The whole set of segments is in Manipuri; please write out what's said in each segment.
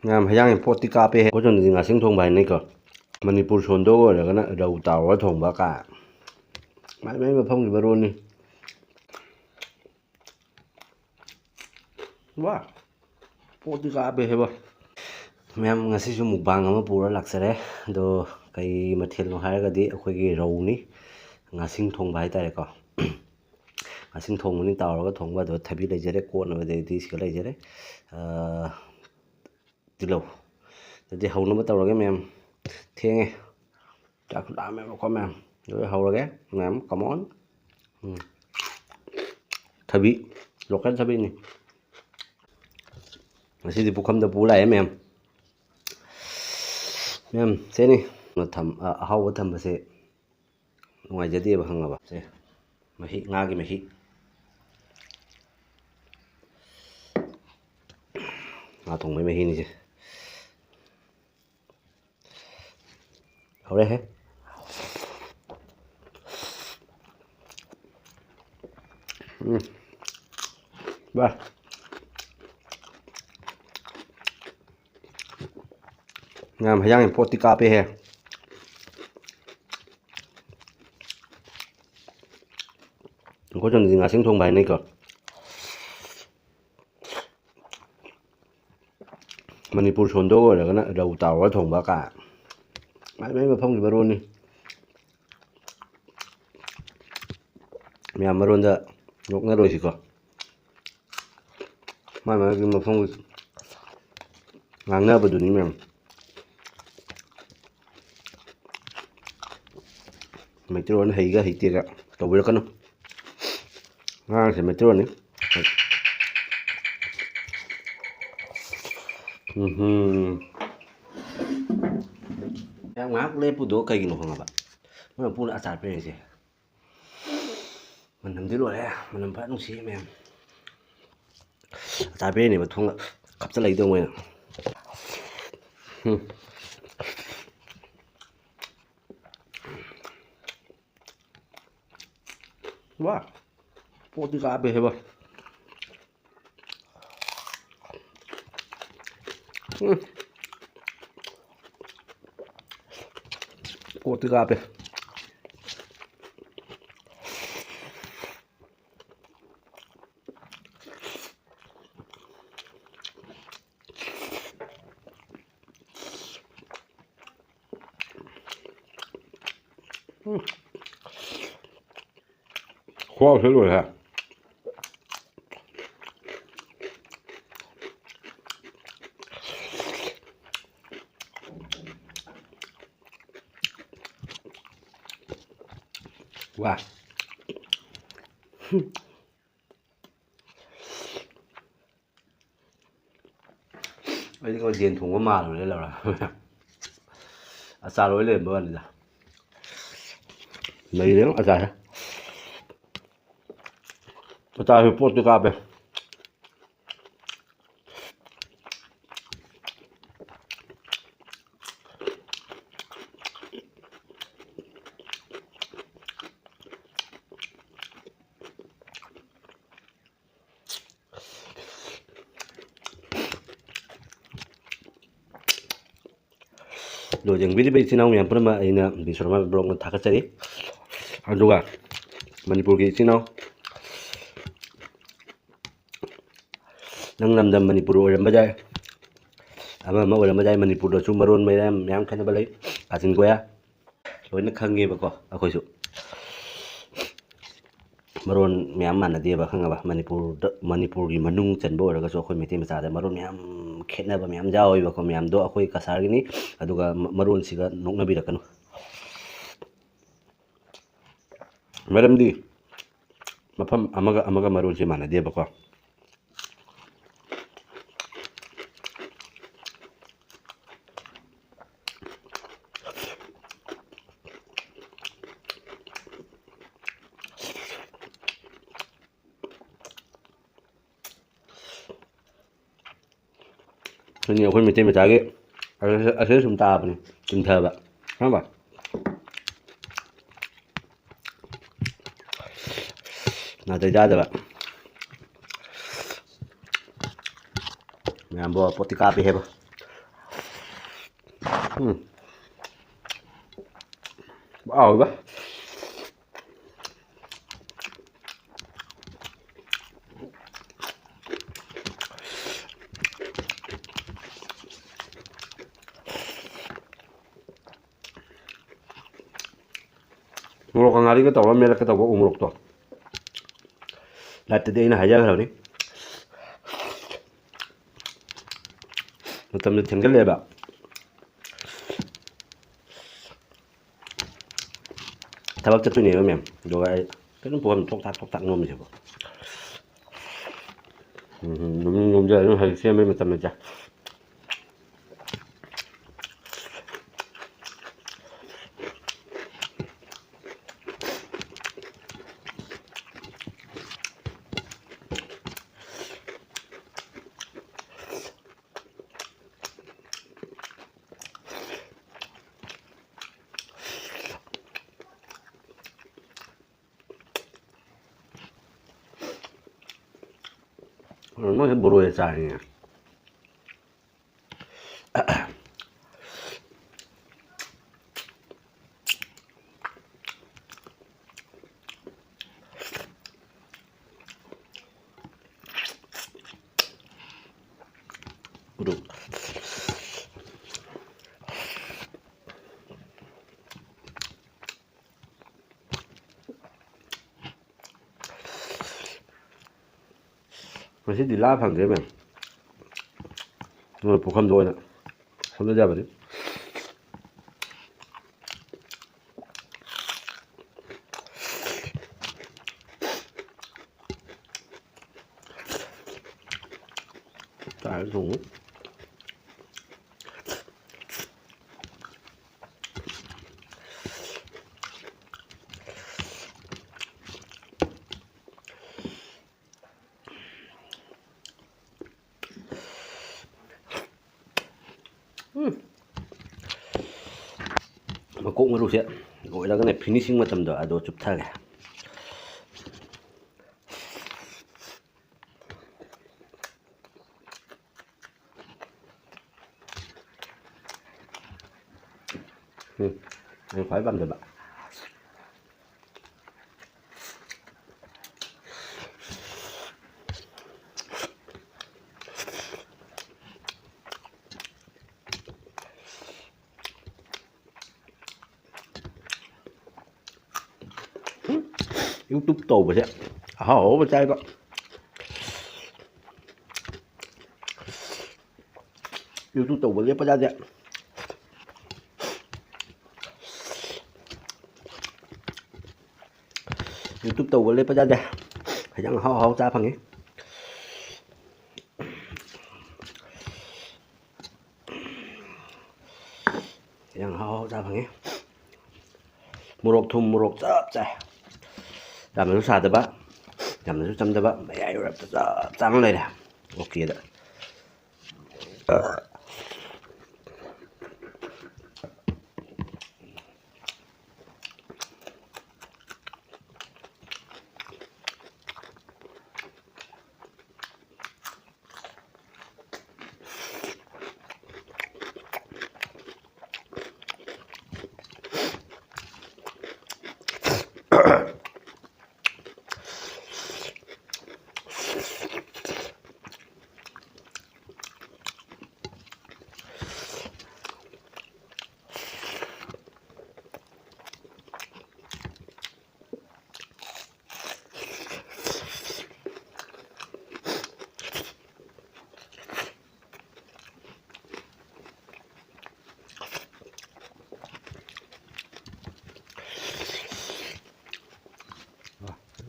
ꯃꯌꯥꯝ ꯍꯩꯖꯥꯡꯒꯤ ꯄꯣꯠꯇꯤ ꯀꯥꯞꯄꯦ ꯑꯩꯈꯣꯏ ꯁꯣꯝꯗꯗꯤ ꯉꯥꯁꯤꯡ ꯊꯣꯡꯕ ꯍꯥꯏꯅꯩꯀꯣ ꯃꯅꯤꯄꯨꯔ ꯁꯣꯟꯗ ꯑꯣꯏꯔꯒꯅ ꯔꯧ ꯇꯥꯎꯔꯒ ꯊꯣꯡꯕ ꯃꯥꯏ ꯃꯥꯏ ꯃꯐꯝꯒꯤ ꯃꯔꯣꯟꯅꯤ ꯋꯥ ꯄꯣꯠꯇꯤ ꯀꯥꯞꯄꯦ ꯍꯦꯕ ꯃꯌꯥꯝ ꯉꯁꯤꯁꯨ ꯃꯨꯛꯕꯥꯡ ꯑꯃ ꯄꯨꯔ ꯂꯥꯛꯆꯔꯦ ꯑꯗꯣ ꯀꯩ ꯃꯊꯦꯜꯅꯣ ꯍꯥꯏꯔꯒꯗꯤ ꯑꯩꯈꯣꯏꯒꯤ ꯔꯧꯅꯤ ꯉꯥꯁꯤꯡ ꯊꯣꯡꯕ ꯍꯥꯏꯇꯥꯔꯦꯀꯣ ꯉꯥꯁꯤꯡ ꯊꯣꯡꯕꯅꯤ ꯇꯥꯎꯔꯒ ꯊꯣꯡꯕ ꯑꯗꯨꯒ ꯊꯕꯤ ꯂꯩꯖꯔꯦ ꯀꯣꯠꯅꯕꯗꯩꯗꯤ ꯁꯤꯒ ꯂꯩꯖꯔꯦ ꯇꯤꯜꯍꯧ ꯑꯗꯨꯗꯤ ꯍꯧꯅꯕ ꯇꯧꯔꯒꯦ ꯃꯌꯥꯝ ꯊꯦꯡꯉꯦ ꯆꯥꯛꯁꯨ ꯂꯥꯝꯃꯦꯕꯀꯣ ꯃꯌꯥꯝ ꯑꯗꯨ ꯍꯧꯔꯒꯦ ꯃꯌꯥꯝ ꯀꯃꯣꯟ ꯊꯕꯤ ꯂꯣꯀꯦꯜ ꯊꯕꯤꯅꯤ ꯉꯁꯤꯗꯤ ꯄꯨꯈꯝꯗ ꯄꯨ ꯂꯥꯛꯑꯦ ꯃꯌꯥꯝ ꯁꯦꯅꯤ ꯑꯍꯥꯎꯕ ꯊꯝꯕꯁꯦ ꯅꯨꯡꯉꯥꯏꯖꯗꯦꯕ ꯈꯪꯉꯕ ꯁꯦ ꯃꯍꯤ ꯉꯥꯒꯤ ꯃꯍꯤ ꯉꯥ ꯊꯣꯡꯕꯩ ꯃꯍꯤꯅꯤꯁꯦ ꯍꯧꯔꯦꯍꯦ ꯚꯥꯏ ꯃꯌꯥꯝ ꯍꯩꯖꯥꯡꯒꯤ ꯄꯣꯠꯇꯤ ꯀꯥꯞꯄꯦꯍꯦ ꯑꯩꯈꯣꯏ ꯁꯣꯝꯗꯗꯤ ꯉꯥꯁꯤꯡ ꯊꯣꯡꯕ ꯍꯥꯏꯅꯩꯀꯣ ꯃꯅꯤꯄꯨꯔ ꯁꯣꯟꯗ ꯑꯣꯏꯔꯒꯅ ꯔꯧ ꯇꯥꯎꯔꯒ ꯊꯣꯡꯕ ꯃꯥꯏ ꯃꯥꯏ ꯃꯐꯝꯒꯤ ꯃꯔꯣꯟꯅꯤ ꯃꯌꯥꯝ ꯃꯔꯣꯟꯗ ꯅꯣꯛꯅꯔꯣꯏꯁꯤꯀꯣ ꯃꯥꯏ ꯃꯥꯏꯒꯤ ꯃꯐꯝꯒꯤ ꯉꯥꯡꯅꯕꯗꯨꯅꯤ ꯃꯌꯥꯝ ꯃꯩꯇꯩꯂꯣꯟ ꯍꯩꯒ ꯍꯩꯇꯦꯒ ꯇꯧꯕꯤꯔꯛꯀꯅꯨ ꯉꯥꯡꯉꯤꯁꯦ ꯃꯩꯇꯩꯂꯣꯟꯅꯤ ꯌꯥꯝ ꯉꯥꯏꯍꯥꯛ ꯂꯦꯞꯄꯨꯗꯣ ꯀꯩꯒꯤꯅꯣ ꯈꯪꯉꯕ ꯃꯣꯏ ꯃꯄꯨꯅ ꯑꯆꯥꯔ ꯄꯤꯔꯛꯏꯁꯦ ꯃꯅꯝꯗꯤ ꯂꯣꯏꯔꯦ ꯃꯅꯝ ꯐꯖꯅ ꯅꯨꯡꯁꯤ ꯃꯌꯥꯝ ꯑꯆꯥꯔ ꯄꯤꯔꯛꯏꯅꯦꯕ ꯊꯣꯡꯒ ꯈꯞꯆꯜꯂꯛꯏꯗꯣ ꯃꯣꯏꯅ ꯋꯥ ꯄꯣꯠꯇꯤ ꯀꯥꯞꯄꯦ ꯍꯦꯕ ꯄꯣꯠꯇꯤ ꯀꯥꯞꯄꯦ ꯈꯨꯍꯥꯎꯁꯦ ꯂꯣꯏꯔꯦ 와. ꯑꯩꯗꯤ ꯀꯣ ꯌꯦꯟ ꯊꯣꯡꯕ ꯃꯥꯜꯂꯨꯔꯦ ꯂꯧꯔ ꯑꯆꯥꯔ ꯑꯣꯏ ꯂꯩꯔꯝꯕ ꯋꯥꯅꯤꯗ ꯂꯩꯔꯦ ꯑꯆꯥꯔꯁꯦ ꯑꯆꯥꯔꯁꯦ ꯄꯣꯠꯇꯤ ꯀꯥꯞꯄꯦ ꯂꯣ ꯌꯦꯡꯕꯤꯔꯤꯕ ꯏꯆꯤꯜ ꯏꯅꯥꯎ ꯃꯌꯥꯝ ꯄꯨꯝꯅꯃꯛ ꯑꯩꯅ ꯕꯤꯁ꯭ꯋꯥꯔꯃ ꯕ꯭ꯂꯣꯛꯅ ꯊꯥꯒꯠꯆꯔꯤ ꯑꯗꯨꯒ ꯃꯅꯤꯄꯨꯔꯒꯤ ꯏꯆꯤꯜ ꯏꯅꯥꯎ ꯅꯪ ꯂꯝꯗꯝ ꯃꯅꯤꯄꯨꯔ ꯑꯣꯏꯔꯝꯕ ꯌꯥꯏ ꯑꯃ ꯑꯣꯏꯔꯝꯕ ꯌꯥꯏ ꯃꯅꯤꯄꯨꯔꯗꯁꯨ ꯃꯔꯣꯟ ꯃꯌꯥꯝ ꯈꯦꯠꯅꯕ ꯂꯩ ꯀꯥꯆꯤꯟ ꯀꯣꯌꯥ ꯂꯣꯏꯅ ꯈꯪꯉꯦꯕꯀꯣ ꯑꯩꯈꯣꯏꯁꯨ ꯃꯔꯣꯟ ꯃꯌꯥꯝ ꯃꯥꯟꯅꯗꯦꯕ ꯈꯪꯉꯕ ꯃꯅꯤꯄꯨꯔꯒꯤ ꯃꯅꯨꯡ ꯆꯟꯕ ꯑꯣꯏꯔꯒꯁꯨ ꯑꯩꯈꯣꯏ ꯃꯩꯇꯩ ꯃꯆꯥꯗ ꯃꯔꯣꯟ ꯃꯌꯥꯝ ꯈꯦꯠꯅꯕ ꯃꯌꯥꯝ ꯌꯥꯎꯋꯦꯕꯀꯣ ꯃꯌꯥꯝꯗꯣ ꯑꯩꯈꯣꯏ ꯀꯁꯥꯔꯒꯤꯅꯤ ꯑꯗꯨꯒ ꯃꯔꯣꯟꯁꯤꯒ ꯅꯣꯛꯅꯕꯤꯔꯛꯀꯅꯨ ꯃꯔꯝꯗꯤ ꯃꯐꯝ ꯑꯃꯒ ꯑꯃꯒ ꯃꯔꯣꯟꯁꯦ ꯃꯥꯟꯅꯗꯦꯕꯀꯣ ꯑꯗꯨꯅꯤ ꯑꯩꯈꯣꯏ ꯃꯩꯇꯩ ꯃꯆꯥꯒꯤ ꯑꯁꯤꯗ ꯁꯨꯝ ꯇꯥꯕꯅꯤ ꯆꯤꯡꯊꯕ ꯈꯪꯕ ꯅꯥꯇꯩ ꯆꯥꯗꯕ ꯃꯌꯥꯝꯕꯣ ꯄꯣꯠꯇꯤ ꯀꯥꯞꯄꯦ ꯍꯦꯕ Wow quá. Murok ang hari ka tawag mera ka tawag umurok to. Lahat din na haja ka ni. Matam na tinggal ya ba. Tabak tu ni mem. Dua cái nó buồn thọc tạc nôm gì vậy? Nôm giờ nó hay xem mấy tầm này chả. Nó sẽ bồi hồi dài nè. Được. Masih di lapang dia mem. Nó bukan dua nak. Sampai jam ni. Tak tunggu. Mà cũng rồi sẽ gọi là cái này finishing mà tầm đó đồ chụp thay này. Anh phải băm rồi bạn. YouTube tù mà sẽ hổ mà chơi đó. YouTube tù mà liếc ra vậy. YouTube tù mà liếc ra vậy. Phải chẳng hổ ra phần ấy. Chẳng hổ ra phần ấy. Murok thum murok sắp chạy. Làm nó xa tới bác. Làm nó chăm tới bác. Mày ai rồi trắng lên nè. Ok đó.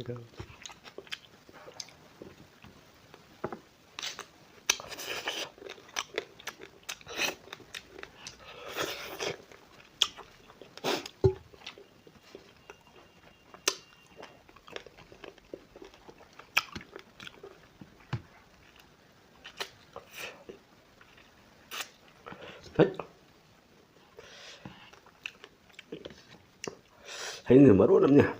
Go. Thấy người mở rốt lắm nha.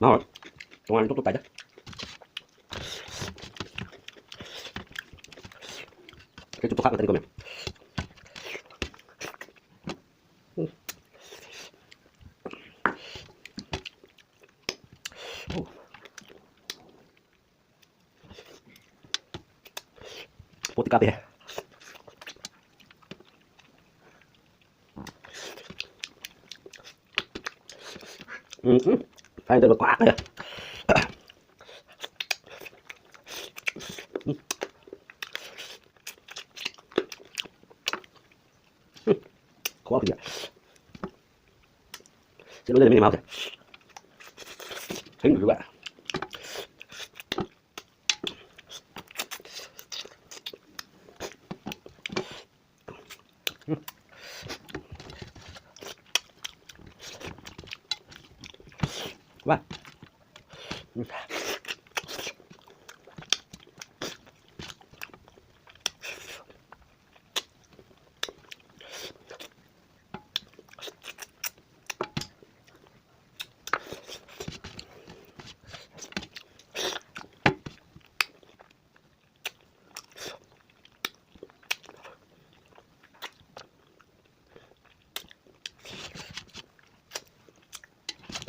Ngon rồi, công ăn tốt tốt tay đó. Cái chút khác là tên của mình. Bột cà phê. Phải được quá kìa. Khó kìa. Sẽ đối lên mình mau kìa. Thấy các bạn. Các bạn.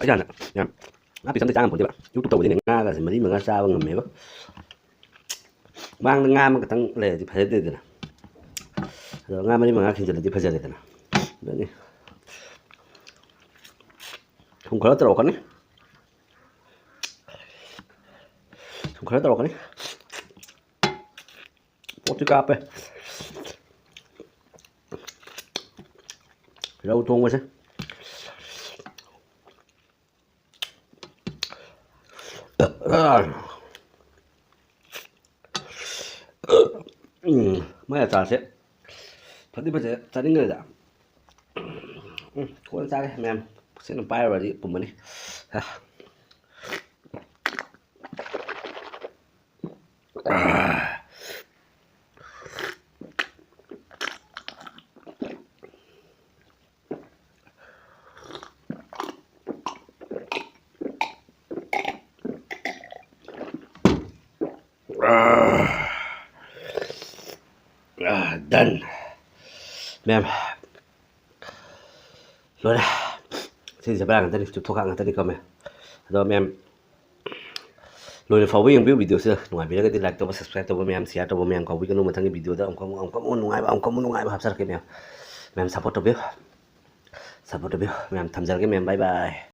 Ayan, yan. Napisan tayo po, di ba? YouTube tayo din nga kasi mali mga asawang ngami ba? Bang nga man katang le di pwede din na. So nga mali mga kinjala di pwede din na. Dani. Kung kala taro ka ni. Kung kala taro ka ni. Poti kape. Rau thong quá chứ. Mấy là sẽ phải đi bây giờ ta đến người đã cố ra đây em sẽ làm bay rồi đi cùng mình đi done mem rồi đây xin chào các bạn tới chụp thuốc hàng tới đi comment rồi mem rồi phổ biến video xưa ngoài video cái like tôi subscribe tôi mem share tôi mem có video mà thằng cái video đó ông có muốn ngoài ông có muốn ngoài hấp dẫn cái mem support tôi biết mem tham gia cái mem bye bye.